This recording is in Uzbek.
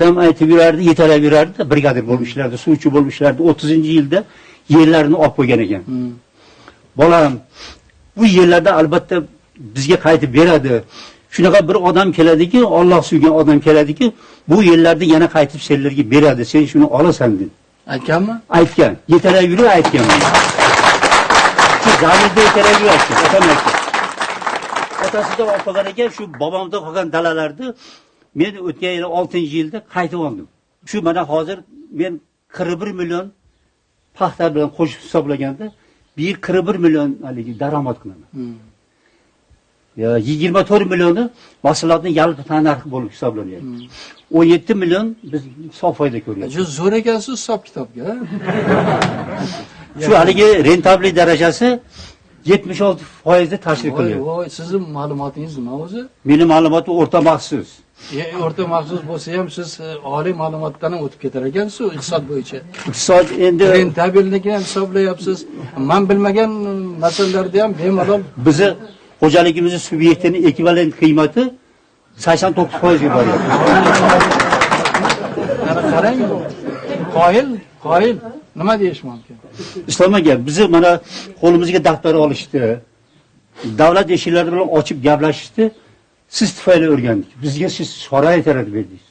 Otam aytib yurardi, yetalab yurardi, brigadir bo'lib ishlardi, suvchi bo'lib ishlardi. 30-yilda yerlarini olib qo'ygan ekan. Bolam, bu yerlarda albatta bizga qaytib beradi. Shunaqa bir odam keladiki, Alloh suygan odam keladiki, bu yerlarni yana qaytib senlarga beradi. Sen shuni olasan dedi. Aytganmi? Aytgan. Yetalab yurib aytgan. Shu zamirda yetalab yurib aytgan. Otam aytgan. Otasidan olib qolgan ekan, shu bobomdan qolgan dalalarni men o'tgan yil 6-yilda qaytib oldim. Shu mana hozir men 41 million paxta bilan qo'shib hisoblaganda, bir yil 41 million haligi daromad qilaman. Ya 24 millionni mahsulotning yalpi narxi bo'lib hisoblanyapti. 17 million biz hisob foyda ko'ryapmiz. Juda zo'r ekansiz hisob kitobga. Shu haligi rentablik darajasi 76% tashkil qilyapti. Voy, sizning ma'lumotingiz nima o'zi? Meni ma'lumotim o'rta maxsus. O'rta maxsus bo'lsa ham siz oliy ma'lumotdan o'tib ketar ekansiz iqtisod bo'yicha. Iqtisod endi rentabellikni ham hisoblayapsiz. Men bilmagan masalalarda ham bemalol bizni xo'jaligimizning subyektining ekvivalent qiymati 89% ga boryapti. Qarang, qoyil nima deyish mumkin? Islom aka, bizni mana qo'limizga daftar olishdi. Davlat eshiklari bilan ochib gaplashishdi. Siz tufayli o'rgandik. Bizga siz sharoit yaratib berdingiz.